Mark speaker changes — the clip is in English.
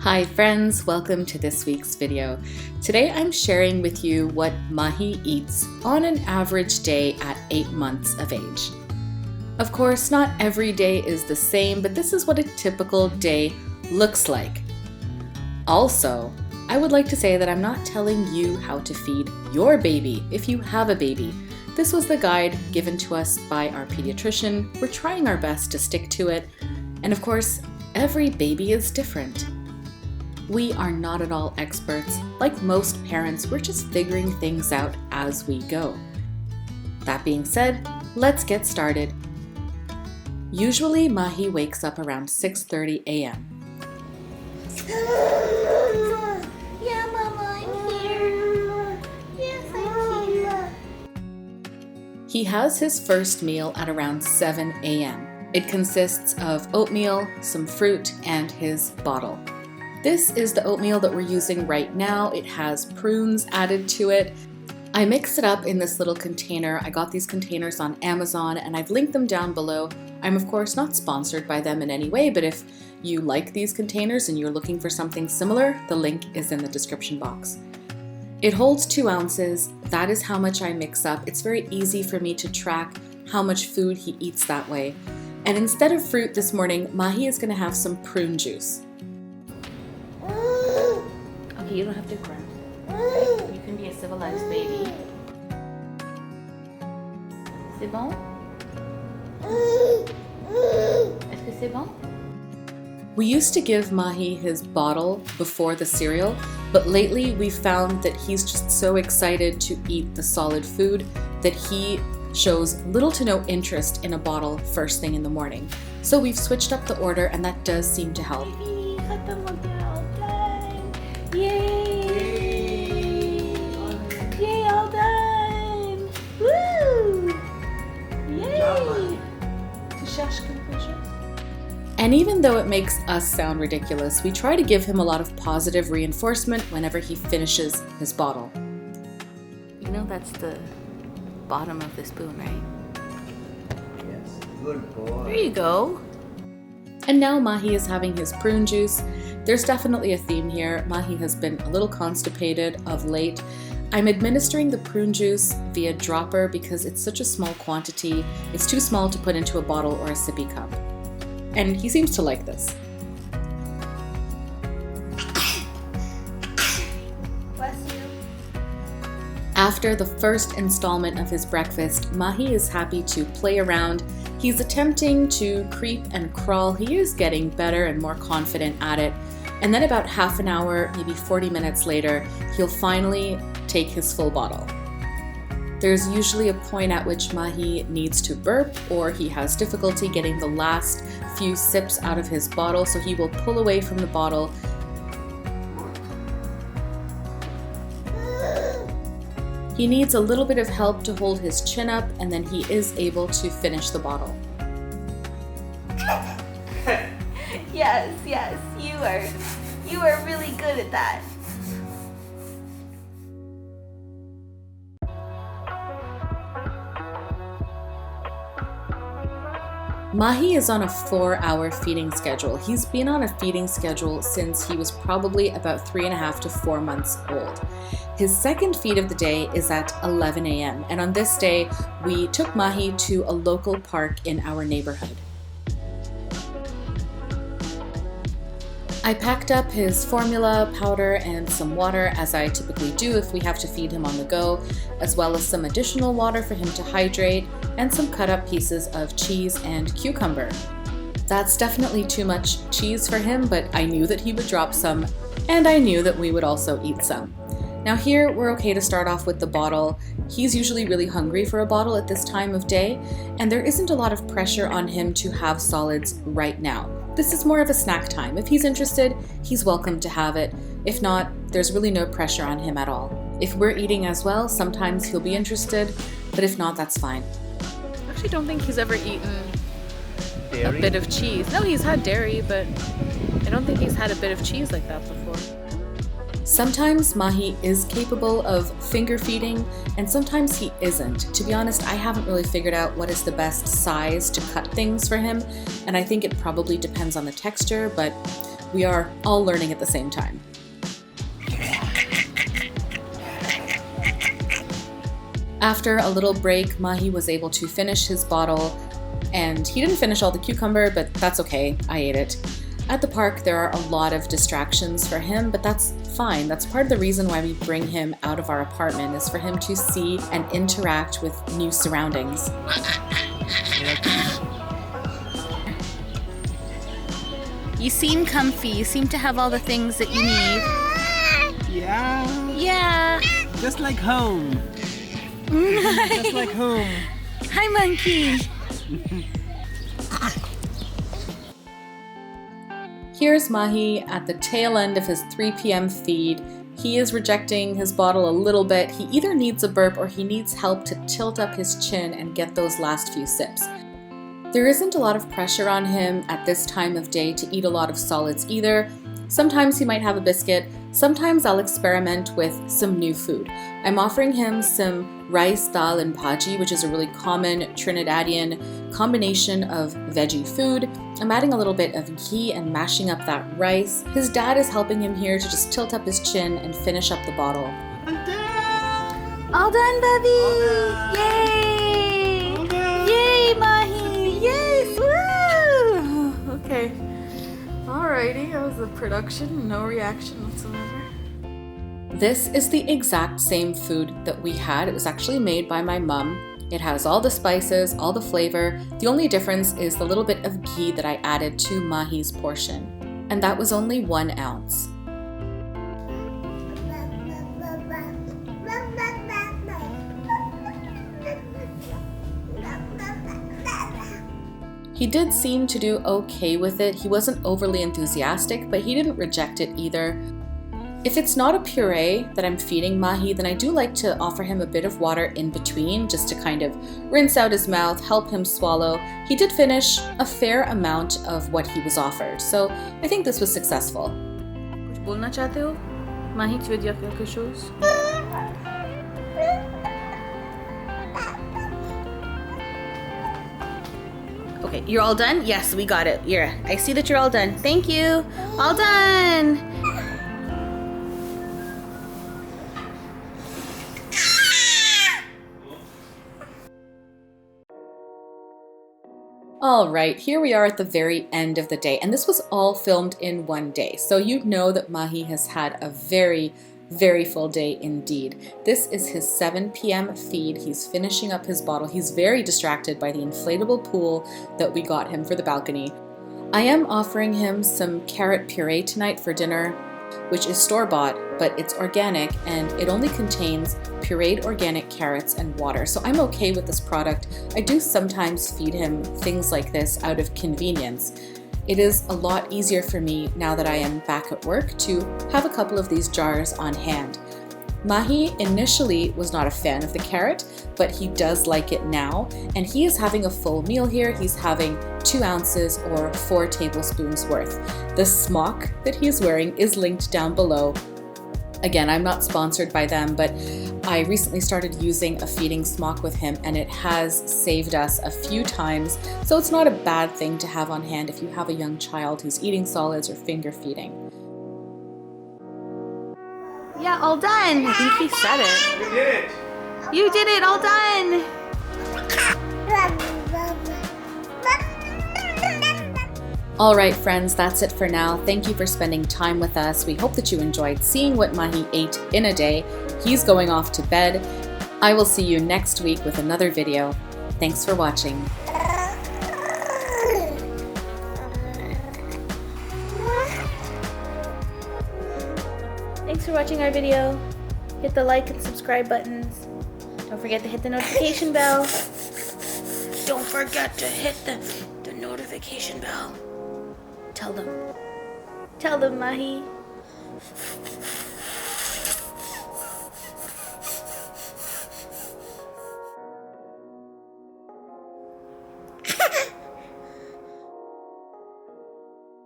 Speaker 1: Hi friends, welcome to this week's video. Today I'm sharing with you what Maahi eats on an average day at 8 months of age. Of course, not every day is the same, but this is what a typical day looks like. Also, I would like to say that I'm not telling you how to feed your baby if you have a baby. This was the guide given to us by our pediatrician. We're trying our best to stick to it. And of course, every baby is different. We are not at all experts. Like most parents, we're just figuring things out as we go. That being said, let's get started. Usually, Maahi wakes up around 6:30 a.m.
Speaker 2: Yeah, Mama, I'm here. Yes, I'm here.
Speaker 1: He has his first meal at around 7 a.m. It consists of oatmeal, some fruit, and his bottle. This is the oatmeal that we're using right now. It has prunes added to it. I mix it up in this little container. I got these containers on Amazon and I've linked them down below. I'm of course not sponsored by them in any way, but if you like these containers and you're looking for something similar, the link is in the description box. It holds 2 ounces. That is how much I mix up. It's very easy for me to track how much food he eats that way. And instead of fruit this morning, Maahi is going to have some prune juice.
Speaker 2: Okay, you don't have to cry. Okay? You can be a civilized baby. C'est bon? Est-ce que c'est bon?
Speaker 1: We used to give Maahi his bottle before the cereal, but lately we found that he's just so excited to eat the solid food that he shows little to no interest in a bottle first thing in the morning. So we've switched up the order and that does seem to help.
Speaker 2: Yay! Yay, all done! Woo! Yay! Tu cherches quelque chose?
Speaker 1: And even though it makes us sound ridiculous, we try to give him a lot of positive reinforcement whenever he finishes his bottle.
Speaker 2: You know that's the bottom of the spoon, right?
Speaker 3: Yes, good boy.
Speaker 2: There you go.
Speaker 1: And now Maahi is having his prune juice. There's definitely a theme here. Maahi has been a little constipated of late. I'm administering the prune juice via dropper because it's such a small quantity. It's too small to put into a bottle or a sippy cup. And he seems to like this.
Speaker 2: Bless you.
Speaker 1: After the first installment of his breakfast, Maahi is happy to play around. He's attempting to creep and crawl. He is getting better and more confident at it. And then about half an hour, maybe 40 minutes later, he'll finally take his full bottle. There's usually a point at which Maahi needs to burp or he has difficulty getting the last few sips out of his bottle, so he will pull away from the bottle. He needs a little bit of help to hold his chin up, and then he is able to finish the bottle.
Speaker 2: Yes, you are really good at that.
Speaker 1: Maahi is on a 4-hour feeding schedule. He's been on a feeding schedule since he was probably about 3.5 to 4 months old. His second feed of the day is at 11 a.m. and on this day, we took Maahi to a local park in our neighborhood. I packed up his formula, powder, and some water, as I typically do if we have to feed him on the go, as well as some additional water for him to hydrate, and some cut up pieces of cheese and cucumber. That's definitely too much cheese for him, but I knew that he would drop some, and I knew that we would also eat some. Now here, we're okay to start off with the bottle. He's usually really hungry for a bottle at this time of day, and there isn't a lot of pressure on him to have solids right now. This is more of a snack time. If he's interested, he's welcome to have it. If not, there's really no pressure on him at all. If we're eating as well, sometimes he'll be interested, but if not, that's fine.
Speaker 4: I actually don't think he's ever eaten
Speaker 3: Dairy?
Speaker 4: a bit of cheese. No, he's had dairy, but I don't think he's had a bit of cheese like that before.
Speaker 1: Sometimes Maahi is capable of finger feeding, and sometimes he isn't. To be honest, I haven't really figured out what is the best size to cut things for him, and I think it probably depends on the texture, but we are all learning at the same time. After a little break, Maahi was able to finish his bottle, and he didn't finish all the cucumber, but that's okay, I ate it. At the park, there are a lot of distractions for him, but that's fine. That's part of the reason why we bring him out of our apartment, is for him to see and interact with new surroundings.
Speaker 2: You seem comfy. You seem to have all the things that you need.
Speaker 3: Yeah.
Speaker 2: Yeah.
Speaker 3: Just like home. Just like home.
Speaker 2: Hi, monkey.
Speaker 1: Here's Maahi at the tail end of his 3 p.m. feed. He is rejecting his bottle a little bit. He either needs a burp or he needs help to tilt up his chin and get those last few sips. There isn't a lot of pressure on him at this time of day to eat a lot of solids either. Sometimes he might have a biscuit. Sometimes I'll experiment with some new food. I'm offering him some rice, dal, and bhaji, which is a really common Trinidadian combination of veggie food. I'm adding a little bit of ghee and mashing up that rice. His dad is helping him here to just tilt up his chin and finish up the bottle.
Speaker 2: All done, Bubby! Yay! Yay, Maahi! Yes! Woo! Okay. Alrighty, that was the production. No reaction whatsoever.
Speaker 1: This is the exact same food that we had. It was actually made by my mom. It has all the spices, all the flavor. The only difference is the little bit of ghee that I added to Maahi's portion. And that was only 1 ounce. He did seem to do okay with it. He wasn't overly enthusiastic, but he didn't reject it either. If it's not a puree that I'm feeding Maahi, then I do like to offer him a bit of water in between just to kind of rinse out his mouth, help him swallow. He did finish a fair amount of what he was offered, so I think this was successful.
Speaker 2: कुछ बोलना चाहते हो? माही, tu veux dire quelque chose? Okay, you're all done? Yes, we got it. Yeah, I see that you're all done. Thank you. All done.
Speaker 1: All right, here we are at the very end of the day, and this was all filmed in 1 day. So you know that Maahi has had a very full day indeed. This is his 7 p.m. feed. He's finishing up his bottle. He's very distracted by the inflatable pool that we got him for the balcony. I am offering him some carrot puree tonight for dinner, which is store-bought, but it's organic and it only contains pureed organic carrots and water. So I'm okay with this product. I do sometimes feed him things like this out of convenience. It is a lot easier for me now that I am back at work to have a couple of these jars on hand. Maahi initially was not a fan of the carrot, but he does like it now, and he is having a full meal here. He's having 2 ounces or 4 tablespoons worth. The smock that he's wearing is linked down below. Again, I'm not sponsored by them, but I recently started using a feeding smock with him and it has saved us a few times. So it's not a bad thing to have on hand if you have a young child who's eating solids or finger feeding.
Speaker 2: Yeah, all done. I think he said it.
Speaker 3: You did it.
Speaker 2: You did it. All done.
Speaker 1: All right, friends, that's it for now. Thank you for spending time with us. We hope that you enjoyed seeing what Maahi ate in a day. He's going off to bed. I will see you next week with another video. Thanks for watching.
Speaker 2: Thanks for watching our video. Hit the like and subscribe buttons. Don't forget to hit the notification bell. Don't forget to hit the notification bell. Tell them. Tell them, Maahi.